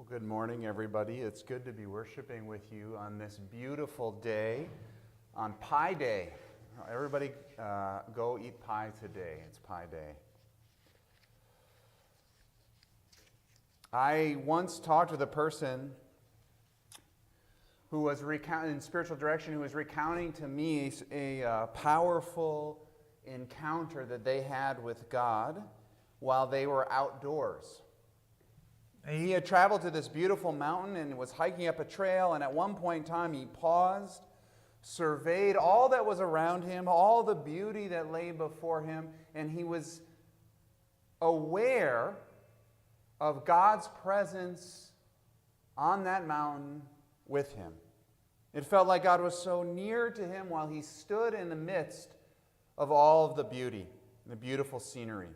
Good morning, everybody. It's good to be worshiping with you on this beautiful day, on Pie Day. Everybody go eat pie today. It's Pie Day. I once talked with a person who was recounting in spiritual direction, who was recounting to me a powerful encounter that they had with God while they were outdoors. He had traveled to this beautiful mountain and was hiking up a trail, and at one point in time he paused, surveyed all that was around him, all the beauty that lay before him, and he was aware of God's presence on that mountain with him. It felt like God was so near to him while he stood in the midst of all of the beauty, the beautiful scenery.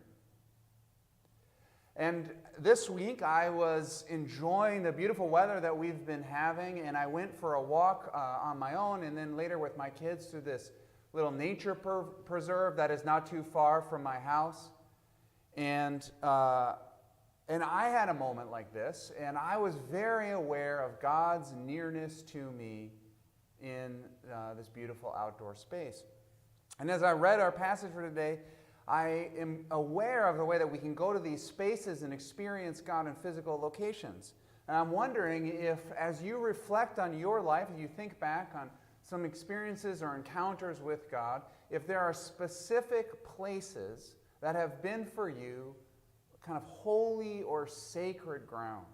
And this week I was enjoying the beautiful weather that we've been having, and I went for a walk on my own and then later with my kids through this little nature preserve that is not too far from my house. And I had a moment like this, and I was very aware of God's nearness to me in this beautiful outdoor space. And as I read our passage for today, I am aware of the way that we can go to these spaces and experience God in physical locations. And I'm wondering if, as you reflect on your life, if you think back on some experiences or encounters with God, if there are specific places that have been for you kind of holy or sacred ground.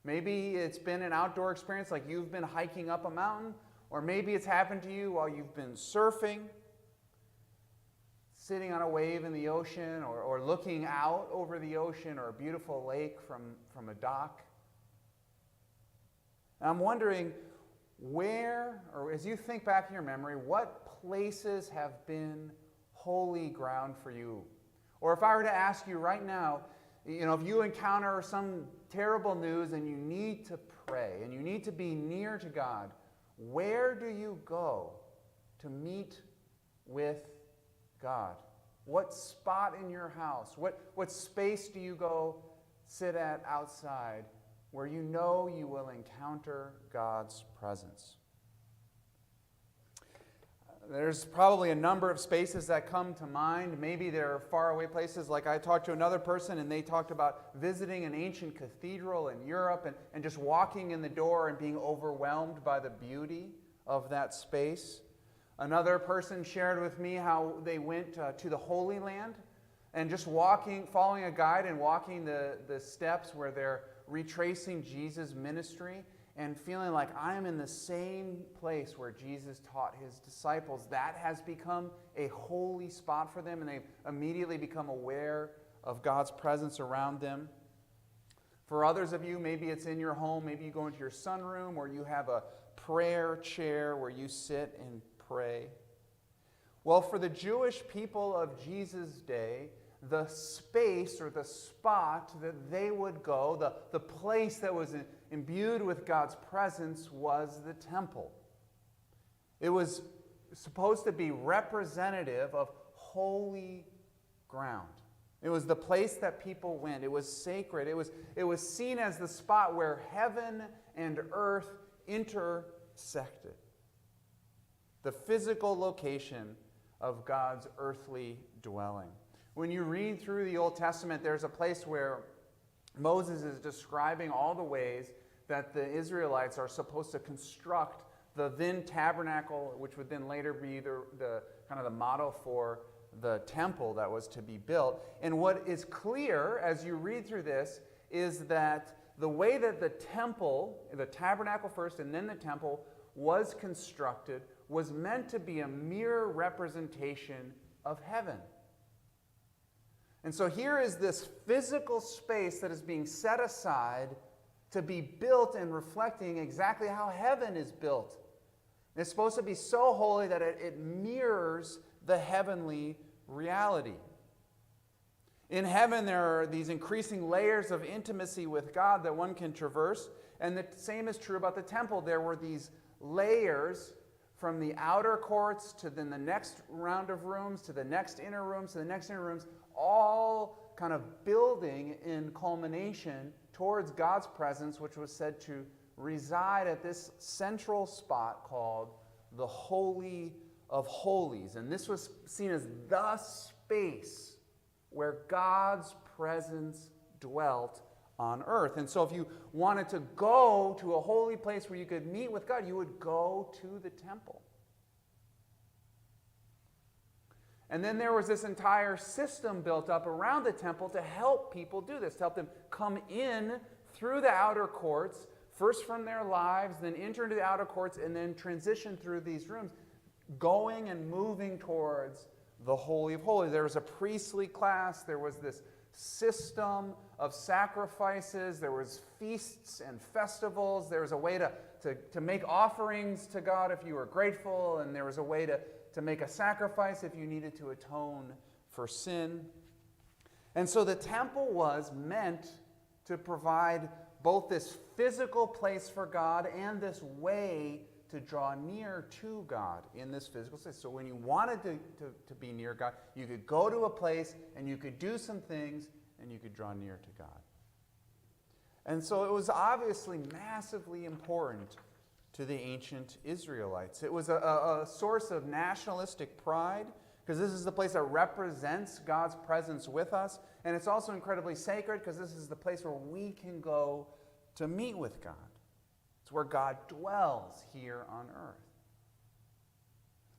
Maybe it's been an outdoor experience like you've been hiking up a mountain, or maybe it's happened to you while you've been surfing, sitting on a wave in the ocean, or looking out over the ocean or a beautiful lake from a dock. And I'm wondering where, or as you think back in your memory, what places have been holy ground for you? Or if I were to ask you right now, if you encounter some terrible news and you need to pray and you need to be near to God, where do you go to meet with God? What spot in your house? What space do you go sit at outside where you know you will encounter God's presence? There's probably a number of spaces that come to mind. Maybe there are faraway places, like I talked to another person and they talked about visiting an ancient cathedral in Europe and just walking in the door and being overwhelmed by the beauty of that space. Another person shared with me how they went to the Holy Land and just following a guide and walking the steps where they're retracing Jesus' ministry and feeling like I'm in the same place where Jesus taught his disciples. That has become a holy spot for them, and they've immediately become aware of God's presence around them. For others of you, maybe it's in your home, maybe you go into your sunroom or you have a prayer chair where you sit and pray. Well, for the Jewish people of Jesus' day, the space or the spot that they would go, the place that was imbued with God's presence was the temple. It was supposed to be representative of holy ground. It was the place that people went. It was sacred. It was seen as the spot where heaven and earth intersected. The physical location of God's earthly dwelling. When you read through the Old Testament, there's a place where Moses is describing all the ways that the Israelites are supposed to construct the then tabernacle, which would then later be the kind of the model for the temple that was to be built. And what is clear as you read through this is that the way that the temple, the tabernacle first and then the temple, was constructed was meant to be a mere representation of heaven. And so here is this physical space that is being set aside to be built and reflecting exactly how heaven is built. And it's supposed to be so holy that it mirrors the heavenly reality. In heaven, there are these increasing layers of intimacy with God that one can traverse. And the same is true about the temple. There were these layers from the outer courts to then the next round of rooms, to the next inner rooms, to the next inner rooms, all kind of building in culmination towards God's presence, which was said to reside at this central spot called the Holy of Holies. And this was seen as the space where God's presence dwelt on earth. And so if you wanted to go to a holy place where you could meet with God, you would go to the temple. And then there was this entire system built up around the temple to help people do this, to help them come in through the outer courts, first from their lives, then enter into the outer courts, and then transition through these rooms, going and moving towards the Holy of Holies. There was a priestly class. There was this system of sacrifices. There was feasts and festivals. There was a way to make offerings to God if you were grateful, and there was a way to make a sacrifice if you needed to atone for sin. And so the temple was meant to provide both this physical place for God and this way to draw near to God in this physical space. So when you wanted to be near God, you could go to a place and you could do some things and you could draw near to God. And so it was obviously massively important to the ancient Israelites. It was a source of nationalistic pride, because this is the place that represents God's presence with us. And it's also incredibly sacred, because this is the place where we can go to meet with God. It's where God dwells here on earth.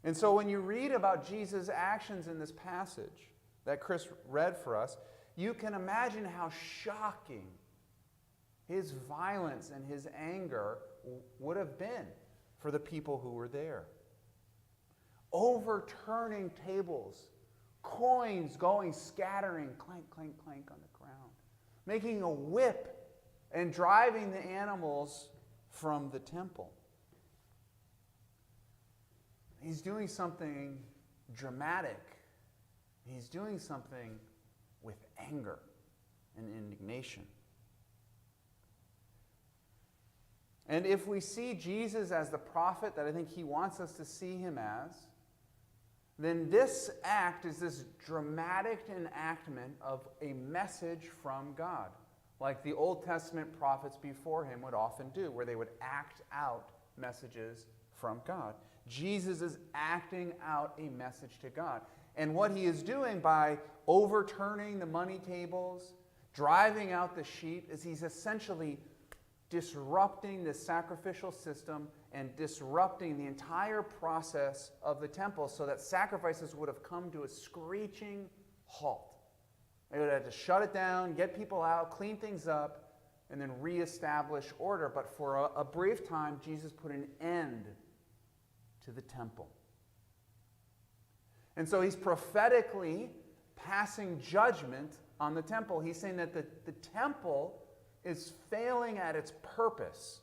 And so when you read about Jesus' actions in this passage that Chris read for us, you can imagine how shocking his violence and his anger would have been for the people who were there. Overturning tables, coins going scattering, clank, clank, clank on the ground, making a whip and driving the animals from the temple. He's doing something dramatic. He's doing something with anger and indignation. And if we see Jesus as the prophet that I think he wants us to see him as, then this act is this dramatic enactment of a message from God, like the Old Testament prophets before him would often do, where they would act out messages from God. Jesus is acting out a message to God. And what he is doing by overturning the money tables, driving out the sheep, is he's essentially disrupting the sacrificial system and disrupting the entire process of the temple so that sacrifices would have come to a screeching halt. They would have to shut it down, get people out, clean things up, and then reestablish order. But for a brief time, Jesus put an end to the temple. And so he's prophetically passing judgment on the temple. He's saying that the temple is failing at its purpose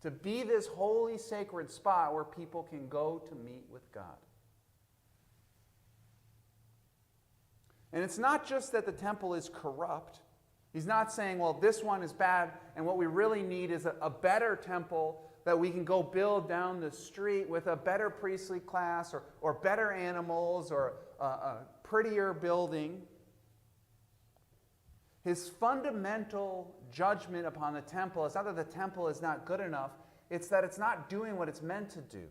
to be this holy, sacred spot where people can go to meet with God. And it's not just that the temple is corrupt. He's not saying, well, this one is bad, and what we really need is a better temple that we can go build down the street with a better priestly class or better animals or a prettier building. His fundamental judgment upon the temple is not that the temple is not good enough, it's that it's not doing what it's meant to do,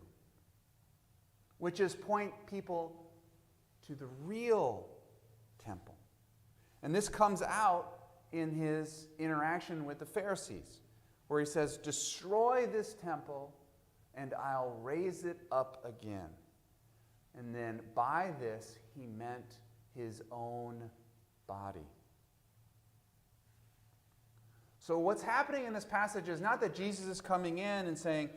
which is point people to the real temple. And this comes out in his interaction with the Pharisees, where he says, "Destroy this temple, and I'll raise it up again." And then by this, he meant his own body. So what's happening in this passage is not that Jesus is coming in and saying,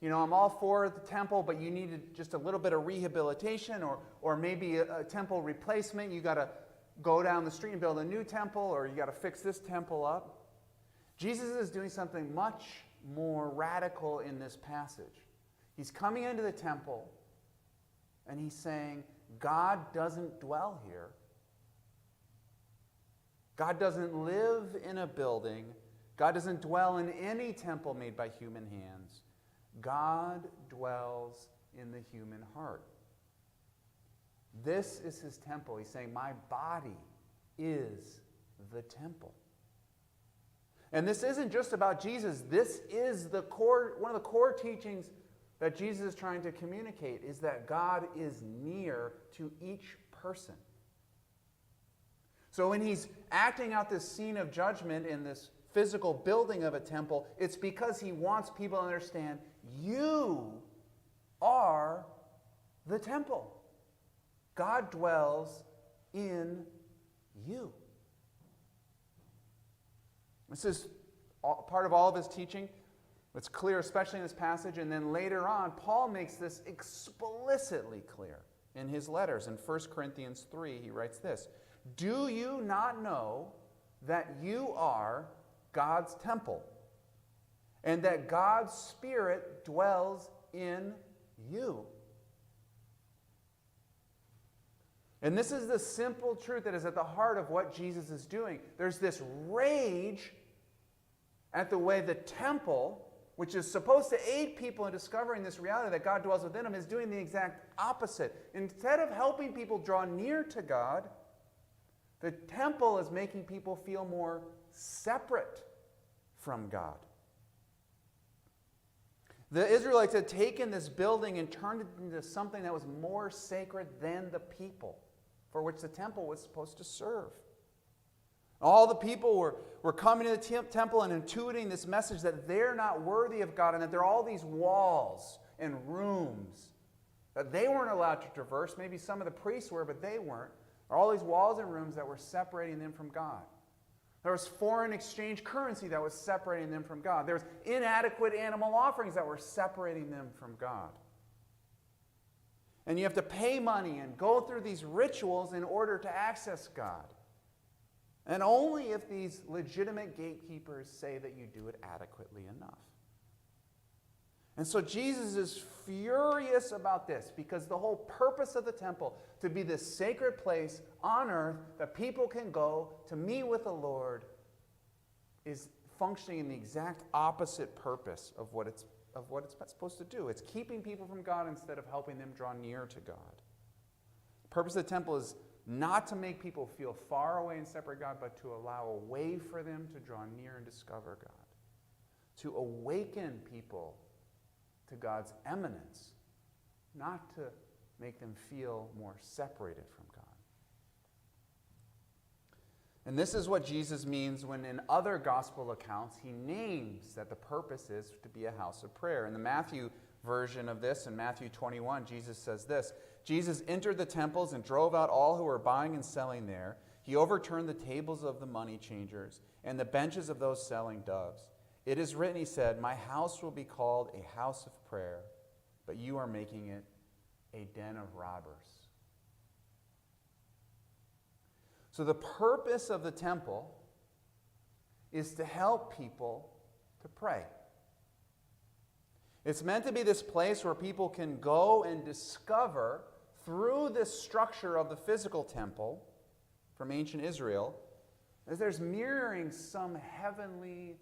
I'm all for the temple, but you need just a little bit of rehabilitation or maybe a temple replacement. You got to go down the street and build a new temple, or you got to fix this temple up. Jesus is doing something much more radical in this passage. He's coming into the temple and he's saying, God doesn't dwell here. God doesn't live in a building. God doesn't dwell in any temple made by human hands. God dwells in the human heart. This is his temple. He's saying, my body is the temple. And this isn't just about Jesus. This is one of the core teachings that Jesus is trying to communicate, is that God is near to each person. So when he's acting out this scene of judgment in this physical building of a temple, it's because he wants people to understand, you are the temple. God dwells in you. This is part of all of his teaching. It's clear, especially in this passage. And then later on, Paul makes this explicitly clear in his letters. In 1 Corinthians 3, he writes this: "Do you not know that you are God's temple, and that God's Spirit dwells in you?" And this is the simple truth that is at the heart of what Jesus is doing. There's this rage at the way the temple, which is supposed to aid people in discovering this reality that God dwells within them, is doing the exact opposite. Instead of helping people draw near to God, the temple is making people feel more separate from God. The Israelites had taken this building and turned it into something that was more sacred than the people for which the temple was supposed to serve. All the people were coming to the temple and intuiting this message that they're not worthy of God, and that there are all these walls and rooms that they weren't allowed to traverse. Maybe some of the priests were, but they weren't. There are all these walls and rooms that were separating them from God. There was foreign exchange currency that was separating them from God. There was inadequate animal offerings that were separating them from God. And you have to pay money and go through these rituals in order to access God. And only if these legitimate gatekeepers say that you do it adequately enough. And so Jesus is furious about this, because the whole purpose of the temple, to be this sacred place on earth that people can go to meet with the Lord, is functioning in the exact opposite purpose of what it's supposed to do. It's keeping people from God instead of helping them draw near to God. The purpose of the temple is not to make people feel far away and separate God, but to allow a way for them to draw near and discover God. To awaken people to God's eminence, not to make them feel more separated from God. And this is what Jesus means when in other gospel accounts he names that the purpose is to be a house of prayer. In the Matthew version of this, in Matthew 21, Jesus says this: "Jesus entered the temples and drove out all who were buying and selling there. He overturned the tables of the money changers and the benches of those selling doves. It is written," he said, "My house will be called a house of prayer, but you are making it a den of robbers." So the purpose of the temple is to help people to pray. It's meant to be this place where people can go and discover, through this structure of the physical temple from ancient Israel, that there's mirroring some heavenly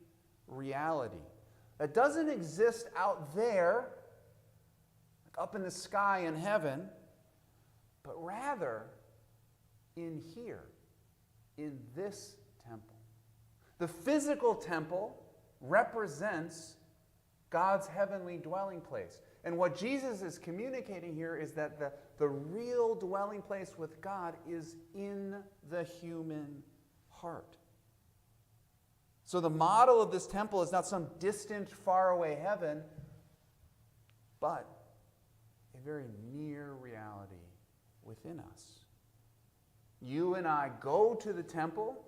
reality that doesn't exist out there, like up in the sky in heaven, but rather in here, in this temple. The physical temple represents God's heavenly dwelling place. And what Jesus is communicating here is that the real dwelling place with God is in the human heart. So the model of this temple is not some distant, faraway heaven, but a very near reality within us. You and I go to the temple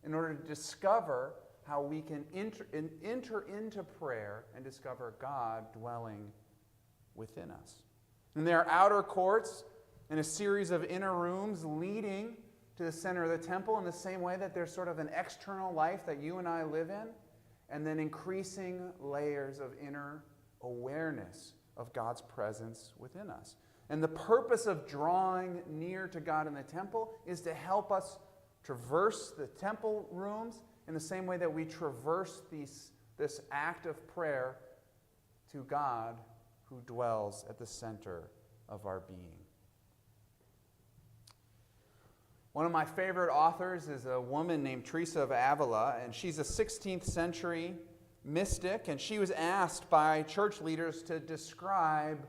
in order to discover how we can enter into prayer and discover God dwelling within us. And there are outer courts and a series of inner rooms leading to the center of the temple, in the same way that there's sort of an external life that you and I live in, and then increasing layers of inner awareness of God's presence within us. And the purpose of drawing near to God in the temple is to help us traverse the temple rooms in the same way that we traverse this act of prayer to God who dwells at the center of our being. One of my favorite authors is a woman named Teresa of Avila, and she's a 16th century mystic, and she was asked by church leaders to describe,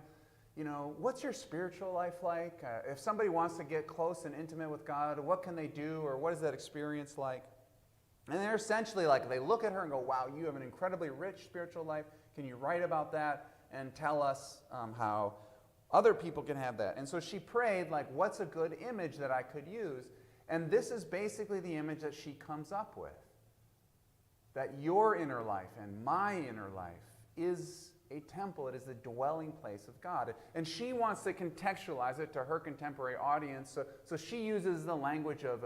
what's your spiritual life like? If somebody wants to get close and intimate with God, what can they do, or what is that experience like? And they're essentially like, they look at her and go, wow, you have an incredibly rich spiritual life. Can you write about that and tell us how other people can have that? And so she prayed, like, what's a good image that I could use? And this is basically the image that she comes up with. That your inner life and my inner life is a temple. It is the dwelling place of God. And she wants to contextualize it to her contemporary audience. So she uses the language of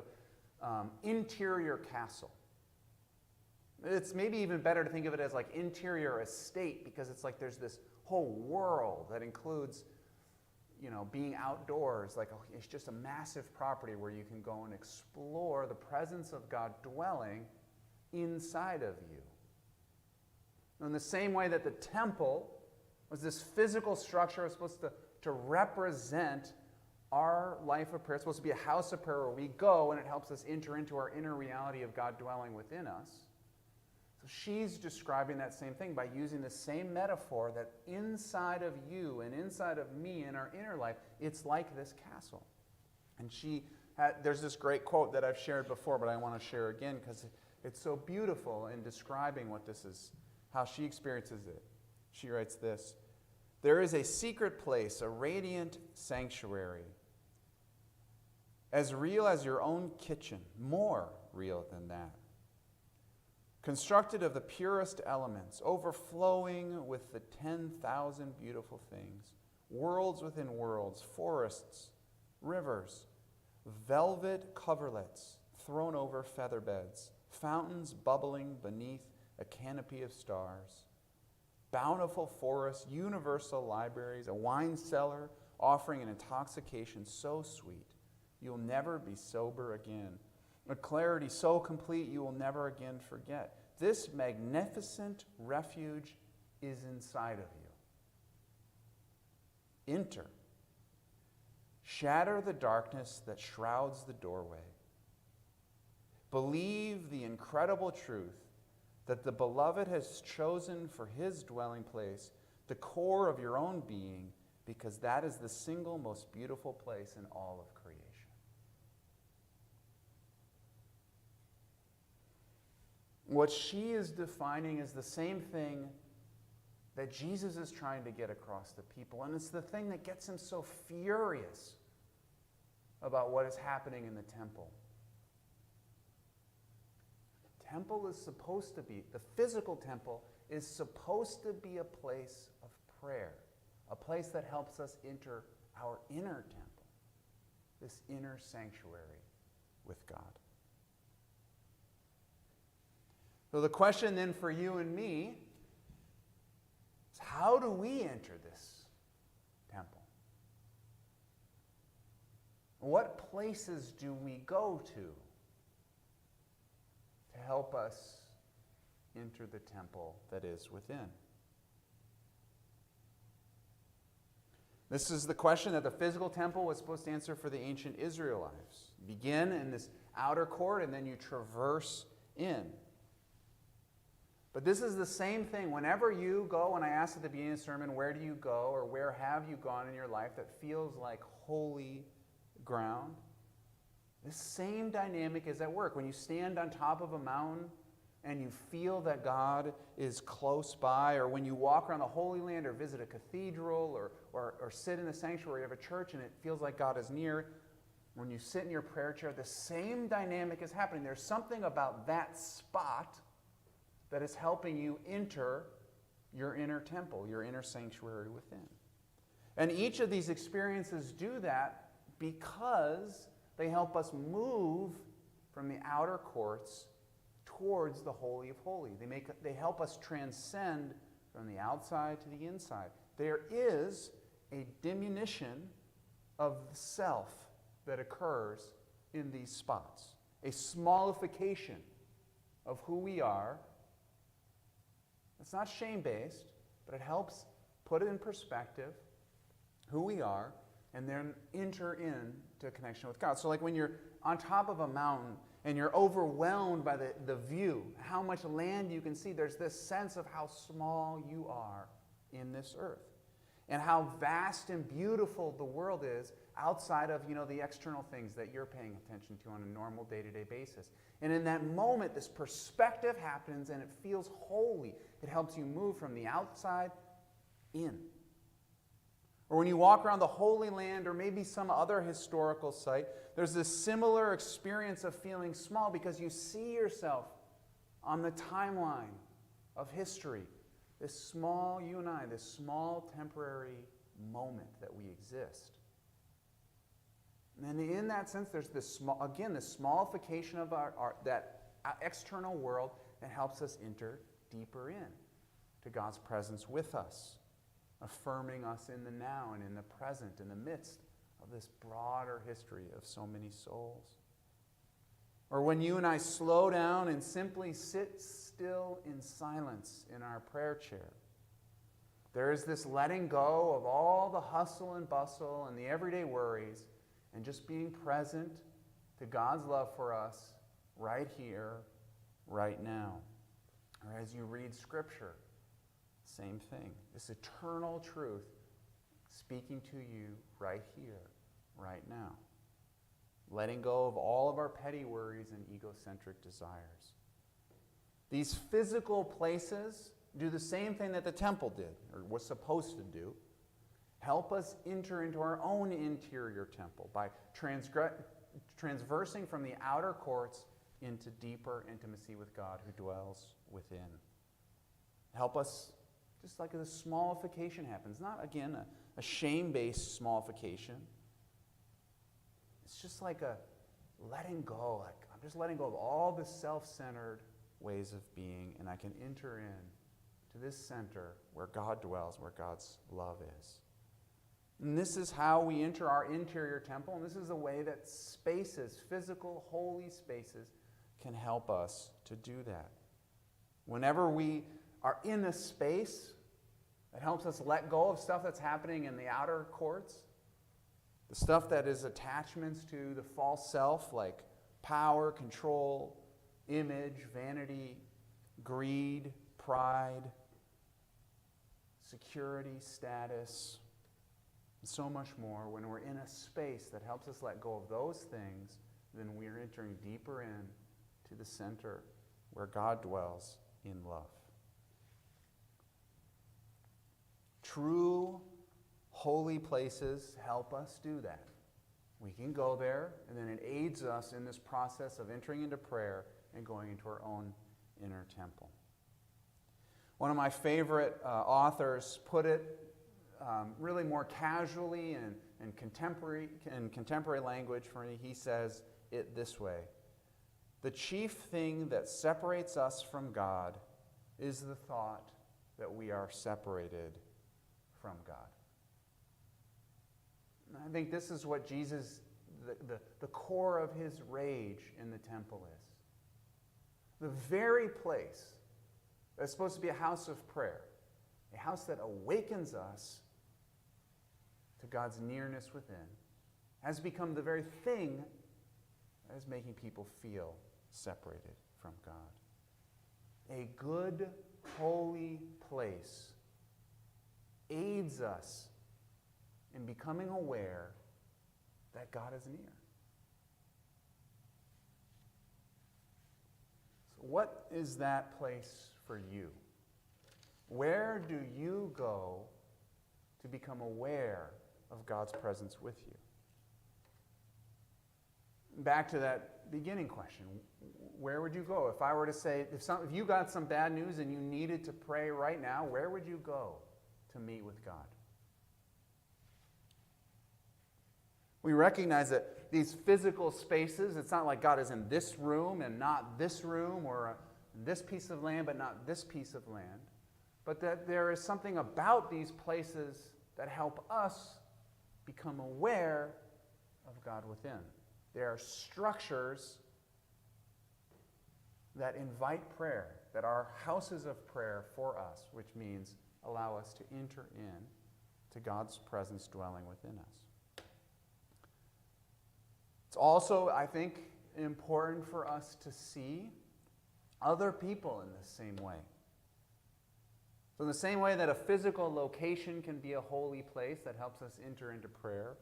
interior castle. It's maybe even better to think of it as like interior estate, because it's like there's this whole world that includes, being outdoors. Like it's just a massive property where you can go and explore the presence of God dwelling inside of you. In the same way that the temple was this physical structure, was supposed to represent our life of prayer. It's supposed to be a house of prayer where we go and it helps us enter into our inner reality of God dwelling within us. So she's describing that same thing by using the same metaphor that inside of you and inside of me in our inner life, it's like this castle. And there's this great quote that I've shared before, but I want to share again because it's so beautiful in describing what this is, how she experiences it. She writes this: "There is a secret place, a radiant sanctuary, as real as your own kitchen, more real than that. Constructed of the purest elements, overflowing with the 10,000 beautiful things, worlds within worlds, forests, rivers, velvet coverlets thrown over feather beds, fountains bubbling beneath a canopy of stars, bountiful forests, universal libraries, a wine cellar offering an intoxication so sweet you'll never be sober again, a clarity so complete you will never again forget. This magnificent refuge is inside of you. Enter. Shatter the darkness that shrouds the doorway. Believe the incredible truth that the Beloved has chosen for his dwelling place the core of your own being, because that is the single most beautiful place in all of creation." What she is defining is the same thing that Jesus is trying to get across to people, and it's the thing that gets him so furious about what is happening in the temple. Temple is supposed to be, the physical temple is supposed to be a place of prayer, a place that helps us enter our inner temple, this inner sanctuary with God. So the question then for you and me is, how do we enter this temple? What places do we go to help us enter the temple that is within? This is the question that the physical temple was supposed to answer for the ancient Israelites. You begin in this outer court and then you traverse in. But this is the same thing. Whenever you go, when I asked at the beginning of the sermon, where do you go or where have you gone in your life that feels like holy ground? The same dynamic is at work. When you stand on top of a mountain and you feel that God is close by, or when you walk around the Holy Land or visit a cathedral or sit in the sanctuary of a church and it feels like God is near, when you sit in your prayer chair, the same dynamic is happening. There's something about that spot that is helping you enter your inner temple, your inner sanctuary within. And each of these experiences do that because they help us move from the outer courts towards the Holy of Holies. They help us transcend from the outside to the inside. There is a diminution of the self that occurs in these spots, a smallification of who we are. It's not shame-based, but it helps put it in perspective, who we are, and then enter into a connection with God. So like when you're on top of a mountain and you're overwhelmed by the view, how much land you can see, there's this sense of how small you are in this earth and how vast and beautiful the world is outside of, the external things that you're paying attention to on a normal day-to-day basis. And in that moment, this perspective happens and it feels holy. It helps you move from the outside in. Or when you walk around the Holy Land or maybe some other historical site, there's this similar experience of feeling small because you see yourself on the timeline of history. This small, you and I, this small temporary moment that we exist. And in that sense, there's this smallification of that external world that helps us enter deeper in to God's presence with us, affirming us in the now and in the present, in the midst of this broader history of so many souls. Or when you and I slow down and simply sit still in silence in our prayer chair, there is this letting go of all the hustle and bustle and the everyday worries and just being present to God's love for us right here, right now. Or as you read Scripture, same thing. This eternal truth speaking to you right here, right now. Letting go of all of our petty worries and egocentric desires. These physical places do the same thing that the temple did, or was supposed to do. Help us enter into our own interior temple by transversing from the outer courts into deeper intimacy with God who dwells within. Help us, just like a smallification happens, not, again, a shame-based smallification. It's just like a letting go. Like I'm just letting go of all the self-centered ways of being, and I can enter in to this center where God dwells, where God's love is. And this is how we enter our interior temple, and this is a way that spaces, physical, holy spaces, can help us to do that. Whenever we are in a space that helps us let go of stuff that's happening in the outer courts, the stuff that is attachments to the false self, like power, control, image, vanity, greed, pride, security, status, and so much more. When we're in a space that helps us let go of those things, then we're entering deeper in to the center where God dwells in love. True holy places help us do that. We can go there, and then it aids us in this process of entering into prayer and going into our own inner temple. One of my favorite authors put it really more casually and contemporary language for me. He says it this way: the chief thing that separates us from God is the thought that we are separated from God. And I think this is what Jesus, the core of his rage in the temple is. The very place that's supposed to be a house of prayer, a house that awakens us to God's nearness within, has become the very thing that is making people feel separated from God. A good, holy place aids us in becoming aware that God is near. So what is that place for you? Where do you go to become aware of God's presence with you? Back to that beginning question, where would you go? If I were to say, if you got some bad news and you needed to pray right now, where would you go to meet with God? We recognize that these physical spaces, it's not like God is in this room and not this room, or this piece of land but not this piece of land, but that there is something about these places that help us become aware of God within. There are structures that invite prayer, that are houses of prayer for us, which means allow us to enter in to God's presence dwelling within us. It's It's also, I think, important for us to see other people in the same way. So in the same way that a physical location can be a holy place that helps us enter into prayer,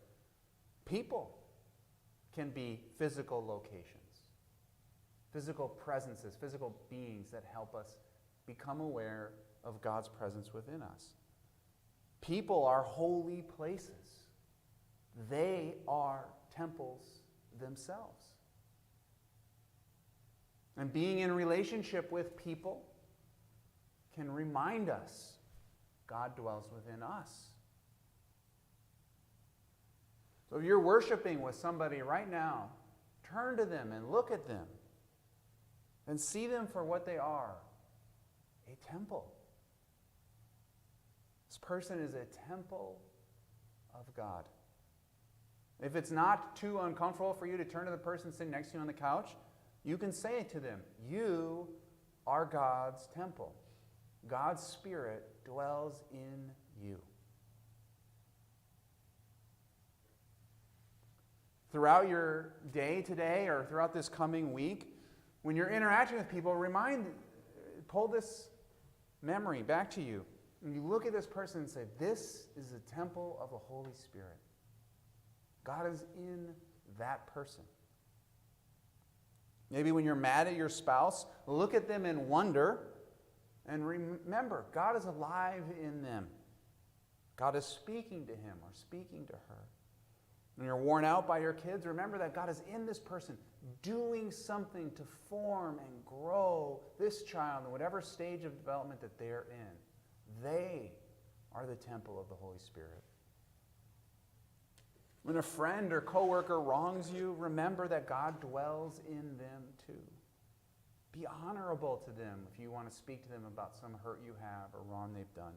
people can be physical locations, physical presences, physical beings that help us become aware of God's presence within us. People are holy places. They are temples themselves. And being in relationship with people can remind us God dwells within us. So if you're worshiping with somebody right now, turn to them and look at them and see them for what they are, a temple. This person is a temple of God. If it's not too uncomfortable for you to turn to the person sitting next to you on the couch, you can say it to them. You are God's temple. God's Spirit dwells in you. Throughout your day today or throughout this coming week, when you're interacting with people, pull this memory back to you. And you look at this person and say, this is a temple of the Holy Spirit. God is in that person. Maybe when you're mad at your spouse, look at them in wonder and remember, God is alive in them. God is speaking to him or speaking to her. When you're worn out by your kids, remember that God is in this person doing something to form and grow this child in whatever stage of development that they're in. They are the temple of the Holy Spirit. When a friend or coworker wrongs you, remember that God dwells in them too. Be honorable to them if you want to speak to them about some hurt you have or wrong they've done.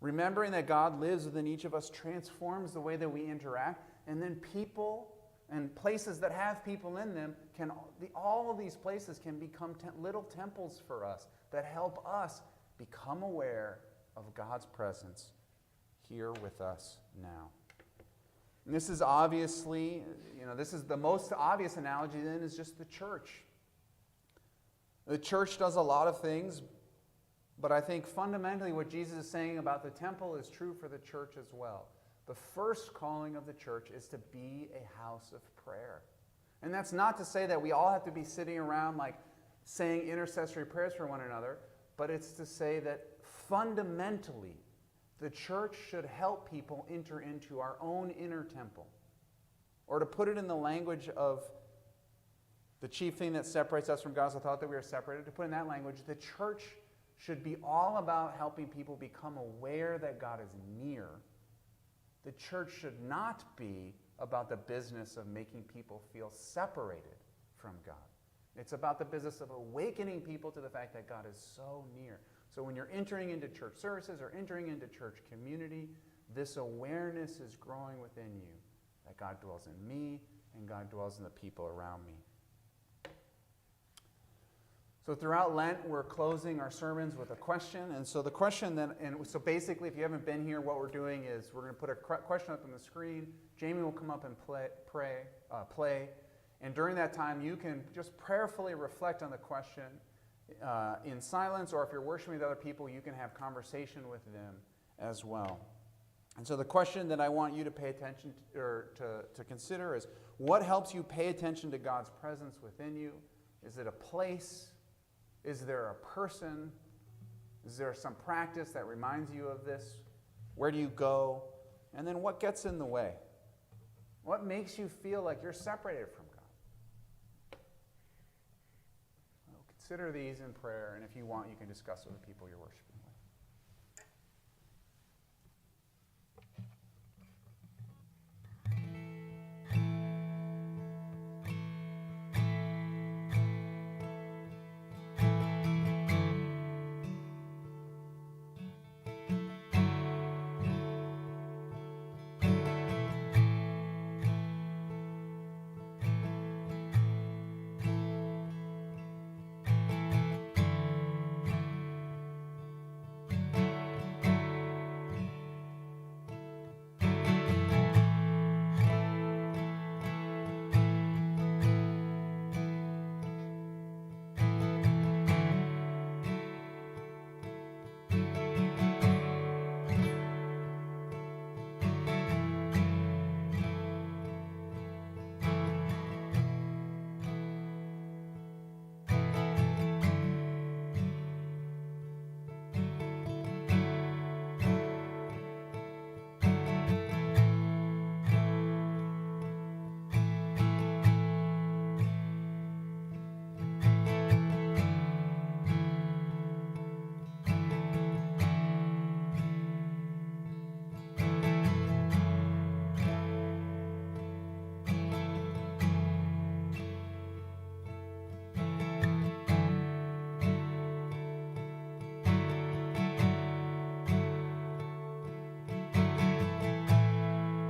Remembering that God lives within each of us transforms the way that we interact, and then people and places that have people in them, all of these places can become little temples for us that help us become aware of God's presence here with us now. And this is obviously, this is the most obvious analogy then is just the church. The church does a lot of things, but I think fundamentally what Jesus is saying about the temple is true for the church as well. The first calling of the church is to be a house of prayer. And that's not to say that we all have to be sitting around saying intercessory prayers for one another, but it's to say that fundamentally the church should help people enter into our own inner temple. Or to put it in the language of the chief thing that separates us from God is the thought that we are separated. To put in that language, the church should be all about helping people become aware that God is near. The church should not be about the business of making people feel separated from God. It's about the business of awakening people to the fact that God is so near. So when you're entering into church services or entering into church community, this awareness is growing within you that God dwells in me and God dwells in the people around me. So throughout Lent, we're closing our sermons with a question. And so the question then, so basically, if you haven't been here, what we're doing is we're going to put a question up on the screen. Jamie will come up and play. And during that time, you can just prayerfully reflect on the question in silence, or if you're worshiping with other people, you can have conversation with them as well. And so the question that I want you to pay attention to, or to consider is, what helps you pay attention to God's presence within you? Is it a place? Is there a person? Is there some practice that reminds you of this? Where do you go? And then what gets in the way? What makes you feel like you're separated from God? Well, consider these in prayer, and if you want, you can discuss with the people you're worshiping with.